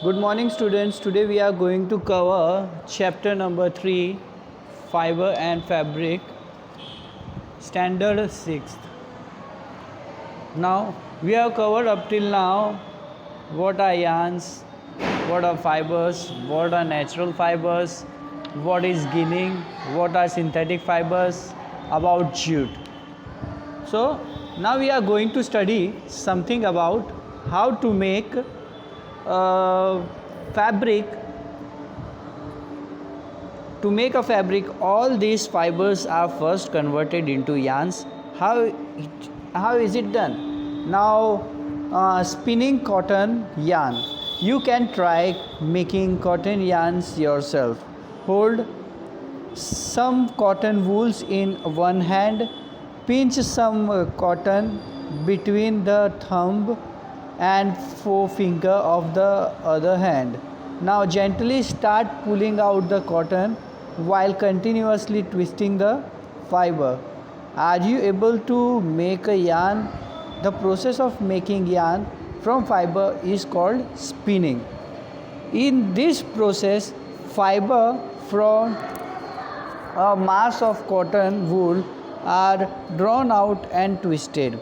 Good morning, students. Today we are going to cover chapter number 3, Fiber and Fabric, standard 6th. Now, we have covered up till now what are yarns, what are fibers, what are natural fibers, what is ginning, what are synthetic fibers, about jute. So, now we are going to study something about how to make fabric. To make a fabric, all these fibers are first converted into yarns. How is it done? Now, spinning cotton yarn. You can try making cotton yarns yourself. Hold some cotton wools in one hand, pinch some cotton between the thumb and forefinger of the other hand. Now gently start pulling out the cotton while continuously twisting the fiber. Are you able to make a yarn? The process of making yarn from fiber is called spinning. In this process, fiber from a mass of cotton wool are drawn out and twisted.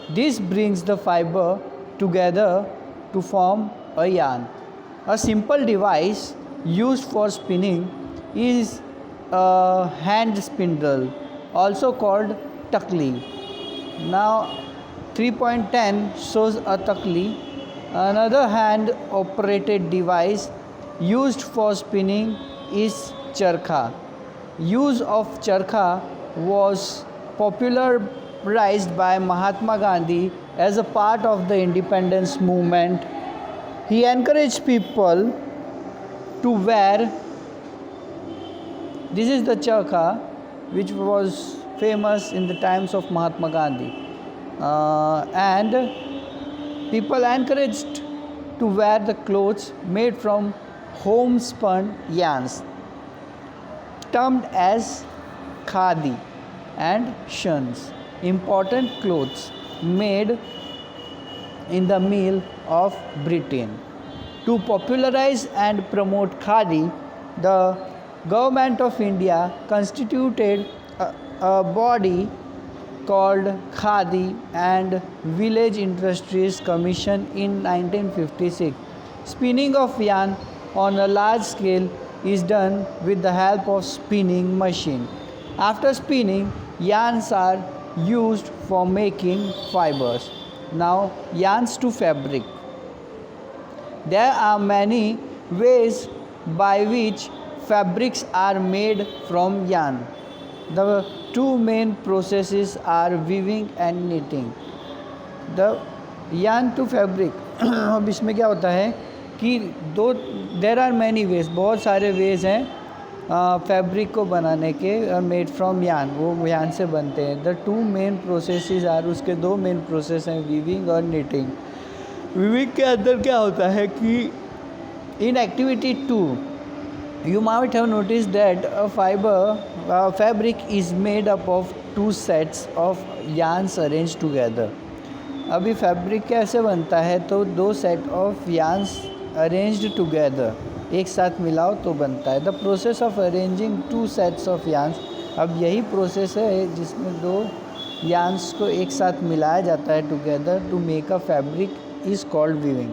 This brings the fiber together to form a yarn. A simple device used for spinning is a hand spindle, also called takli. Now 3.10 shows a takli. Another hand operated device used for spinning is charkha. Use of charkha was popularized by Mahatma Gandhi as a part of the independence movement. He encouraged people to wear. This is the charkha which was famous in the times of Mahatma Gandhi, and people encouraged to wear the clothes made from homespun yarns termed as khadi and shuns, important clothes made in the mill of Britain. To popularize and promote khadi, the government of India constituted a body called Khadi and Village Industries Commission in 1956. Spinning of yarn on a large scale is done with the help of spinning machine. After spinning, yarns are used for making fibers. Now, yarns to fabric. There are many ways by which fabrics are made from yarn. The two main processes are weaving and knitting. The yarn to fabric. अब इसमें क्या होता है कि there are many ways, बहुत सारे veg हैं fabric को बनाने के मेड फ्रॉम यार्न, वो यार्न से बनते हैं. The two main processes are, उसके दो मेन प्रोसेस हैं, वीविंग और निटिंग. वीविंग के अंदर क्या होता है कि in activity 2 you might have noticed that a fabric is made up of two sets of yarns arranged together. अभी फैब्रिक कैसे बनता है? तो दो set of yarns arranged together, एक साथ मिलाओ तो बनता है. The process of arranging two sets of yarns, अब यही प्रोसेस है जिसमें दो yarns को एक साथ मिलाया जाता है together to make a fabric is called weaving.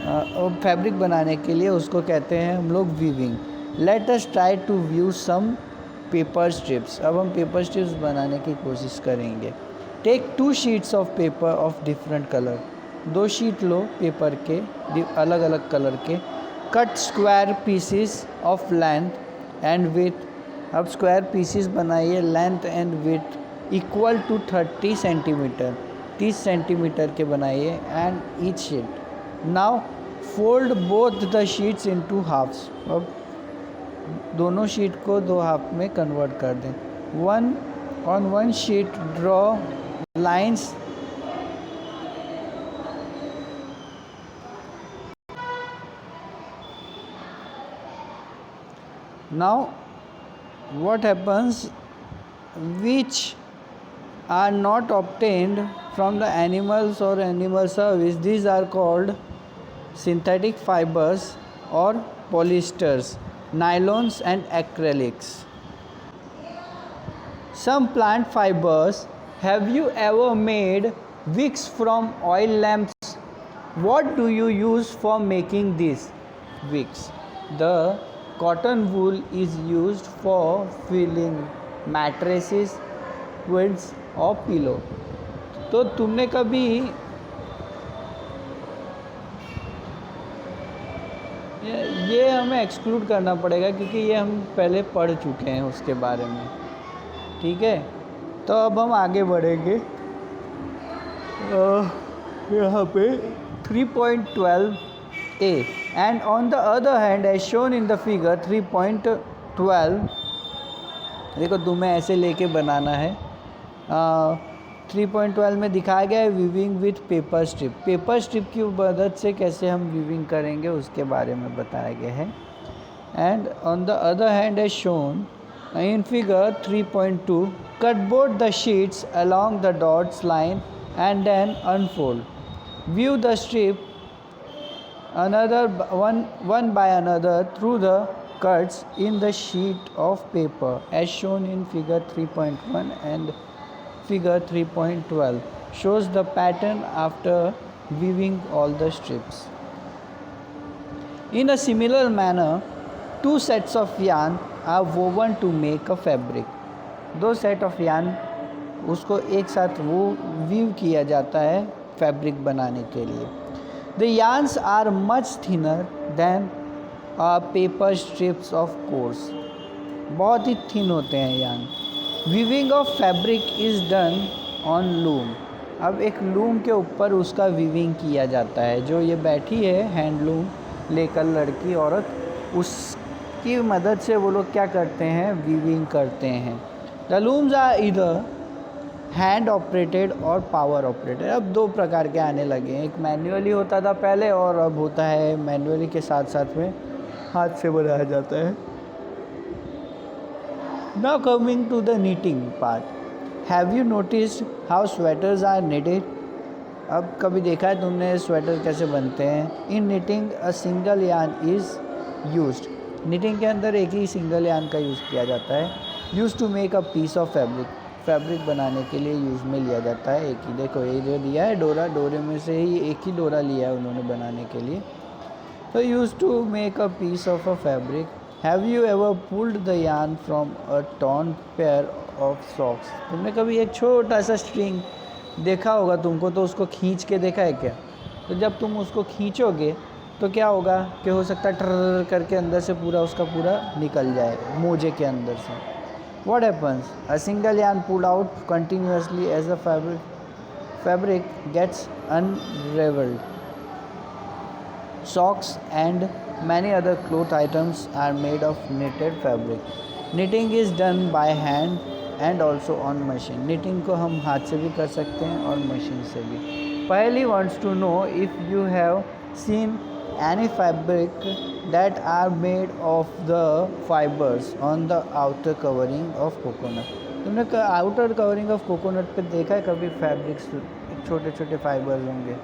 और फैब्रिक बनाने के लिए उसको कहते हैं हम लोग weaving. Let us try to weave some paper strips. अब हम पेपर स्ट्रिप्स बनाने की कोशिश करेंगे. Take 2 sheets of paper of different colour. 2 sheet लो पेपर के अलग अलग कलर के. Cut square pieces of length and width. अब स्क्वायर पीसीस बनाइए, length and with equal to 30 centimetre, 30 centimetre के बनाइए. And each sheet. Now fold both the sheets into halves. अब दोनों शीट को 2 हाफ में कन्वर्ट कर दें. One sheet draw lines. Now what happens, which are not obtained from the animals or animal service, these are called synthetic fibers or polyesters, nylons and acrylics. Some plant fibers. Have you ever made wicks from oil lamps? What do you use for making these wicks? The cotton wool is used for filling mattresses, quilts और pillow. तो तुमने कभी ये हमें exclude करना पड़ेगा क्योंकि ये हम पहले पढ़ चुके हैं उसके बारे में. ठीक है, तो अब हम आगे बढ़ेंगे. यहाँ पे 3.12a and on the other hand as shown in the figure 3.12. देखो तुम्हें ऐसे लेके बनाना है. 3.12 में दिखाया गया है weaving with paper strip. Paper strip की मदद से कैसे हम वीविंग करेंगे उसके बारे में बताया गया है. And on the other hand as shown in figure 3.2, cut both the sheets along the dots line and then unfold. View the strip another one by another through the cuts in the sheet of paper as shown in figure 3.1 and figure 3.12 shows the pattern after weaving all the strips. In a similar manner, two sets of yarn are woven to make a fabric. दो set of yarn उसको एक साथ वो weave किया जाता है fabric बनाने के लिए. The yarns are much thinner than paper strips of course. बहुत ही थिन होते हैं yarn. Weaving of fabric is done on loom. अब एक लूम के ऊपर उसका वीविंग किया जाता है. जो ये बैठी है हैंडलूम लेकर लड़की औरत, उसकी मदद से वो लोग क्या करते हैं, वीविंग करते हैं. द लूम्स आर इधर हैंड ऑपरेटेड और पावर ऑपरेटेड. अब दो प्रकार के आने लगे हैं. एक मैन्युअली होता था पहले और अब होता है मैन्युअली के साथ साथ में हाथ से बनाया जाता है. Now coming to the knitting part. Have you noticed how sweaters are knitted. अब कभी देखा है तुमने स्वेटर कैसे बनते हैं. In knitting a single yarn is used. Knitting के अंदर एक ही सिंगल यार्न का यूज़ किया जाता है. Used to make a piece of fabric. Fabric बनाने के लिए यूज़ में लिया जाता है. एक ही देखो ये जो दिया है डोरा, डोरे में से ही एक ही डोरा लिया है उन्होंने बनाने के लिए. तो use to make a piece of a fabric. Have you ever pulled the yarn from a torn pair of socks. तुमने कभी एक छोटा सा स्ट्रिंग देखा होगा तुमको, तो उसको खींच के देखा है क्या. तो जब तुम उसको खींचोगे तो क्या होगा कि हो सकता है ट्रर करके अंदर से पूरा उसका पूरा निकल जाए मोजे के अंदर से. What happens? A single yarn pulled out continuously as the fabric gets unraveled. Socks and many other cloth items are made of knitted fabric. Knitting is done by hand and also on machine. Knitting को हम हाथ से भी कर सकते हैं और machine से भी. Payali wants to know if you have seen any fabric that are made of the fibers on the outer covering of coconut. तुमने आउटर कवरिंग ऑफ कोकोनट पे देखा है कभी फैब्रिक्स छोटे छोटे फाइबर्स होंगे.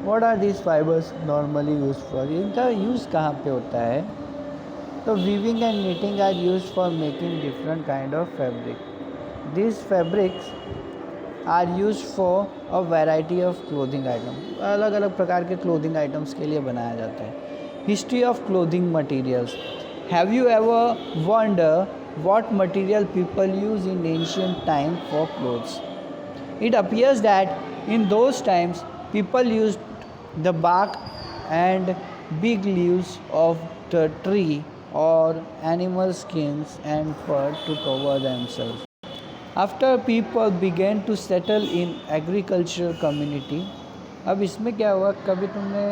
What are this fibres normally use for. इनका use कहाँ पे होता है. तो weaving and knitting are use for making different kind of fabric. This fabrics are use for a variety of clothing item. अलग अलग प्रकार के क्लोथिंग आइटम्स के लिए बनाया जाता है. History of clothing materials. Have you ever wonder what material people use in ancient time for clothes. It appears that in those times people used the bark and big leaves of the tree or animal skins and fur to cover themselves. After people began to settle in agricultural community. अब इसमें क्या हुआ, कभी तुमने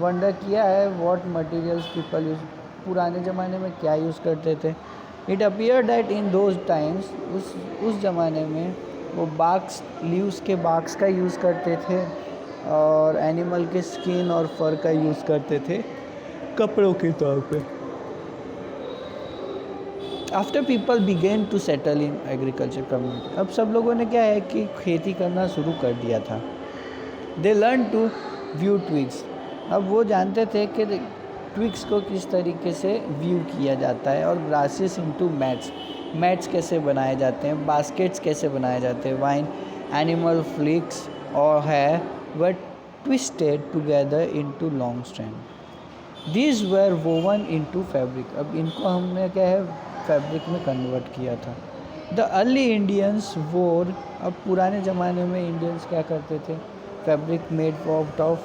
wonder किया है what materials people use. पुराने ज़माने में क्या यूज़ करते थे. It appear that in those times उस ज़माने में वो बाक्स लीव्स के बाक्स का यूज़ करते थे और एनिमल के स्किन और फर का यूज़ करते थे कपड़ों के तौर पे. After people begin to settle in agriculture community. अब सब लोगों ने क्या है कि खेती करना शुरू कर दिया था. They learn to weave twigs. अब वो जानते थे कि ट्विग्स को किस तरीके से व्यू किया जाता है और ग्रासेस इनटू मैट्स कैसे बनाए जाते हैं, बास्केट्स कैसे बनाए जाते हैं, वाइन एनिमल फ्लिक्स और hair were twisted together into long strand. These were woven into fabric. अब इनको हमने क्या है फैब्रिक में कन्वर्ट किया था। द अर्ली इंडियंस वोर, अब पुराने ज़माने में इंडियंस क्या करते थे, fabric made out of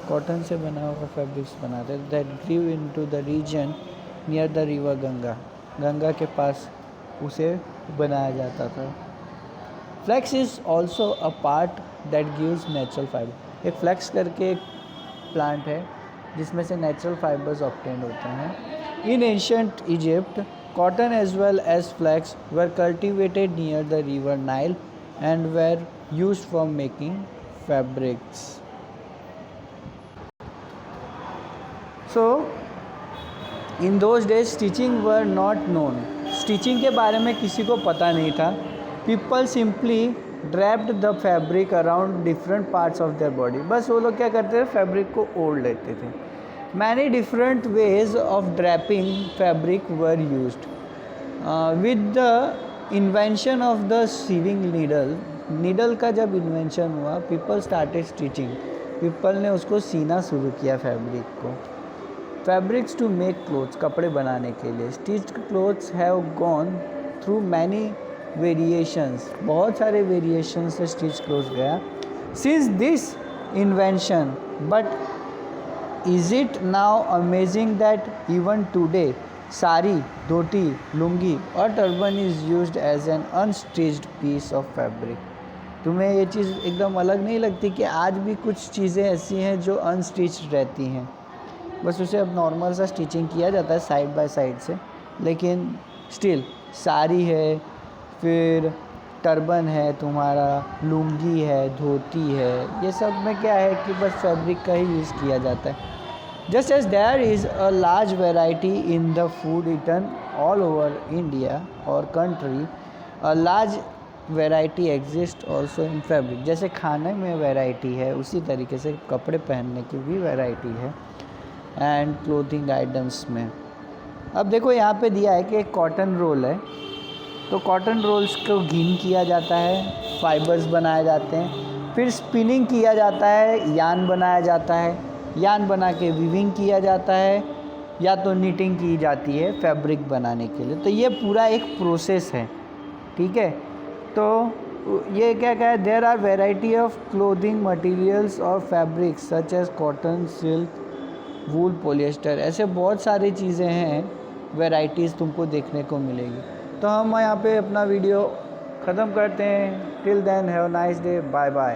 cotton से बना हुआ फैब्रिक्स बनाते थे। That grew into the region near the river Ganga के पास उसे बनाया जाता था। Flax is also a part that gives natural fibre. एक फ्लैक्स करके एक प्लांट है जिसमें से नेचुरल फाइबर्स ऑब्टेन होते हैं। In ancient Egypt cotton as well as flax were cultivated near the river Nile and were used for making fabrics. So in those days stitching were not known. Stitching के बारे में किसी को पता नहीं था. People simply draped the fabric around different parts of their body. बस वो लोग क्या करते थे, फैब्रिक को ओढ़ लेते थे. Many different ways of draping fabric were used. With the invention of the sewing needle का जब इन्वेंशन हुआ, people started stitching. People ने उसको सीना शुरू किया फैब्रिक को. Fabrics to make clothes, कपड़े बनाने के लिए. Stitched clothes have gone through many variations. बहुत सारे variations से stitched clothes गया. Since this invention, but is it now amazing that even today sari, dhoti, lungi or turban is used as an unstitched piece of fabric? तुम्हें ये चीज़ एकदम अलग नहीं लगती कि आज भी कुछ चीज़ें ऐसी हैं जो अनस्टिच्ड रहती हैं, बस उसे अब नॉर्मल सा स्टिचिंग किया जाता है साइड बाय साइड से, लेकिन स्टिल साड़ी है, फिर टर्बन है, तुम्हारा लुंगी है, धोती है, ये सब में क्या है कि बस फैब्रिक का ही यूज़ किया जाता है. Just as there is a large variety in the food eaten all over India or country, a large variety exists also in fabric. जैसे खाने में वैरायटी है उसी तरीके से कपड़े पहनने की भी वैरायटी है एंड क्लोथिंग आइटम्स में. अब देखो यहाँ पे दिया है कि एक कॉटन रोल है, तो कॉटन रोल्स को घिन किया जाता है, फाइबर्स बनाए जाते हैं, फिर स्पिनिंग किया जाता है, यान बनाया जाता है, यान बना के वीविंग किया जाता है, या तो निटिंग की जाती है फैब्रिक बनाने के लिए. तो ये पूरा एक प्रोसेस है, ठीक है. तो ये क्या है, there are variety of clothing materials और fabrics such as cotton, silk, wool, polyester. ऐसे बहुत सारी चीज़ें हैं, वेराइटीज़ तुमको देखने को मिलेगी. तो हम यहाँ पे अपना वीडियो ख़त्म करते हैं. Till then have a nice day. Bye bye.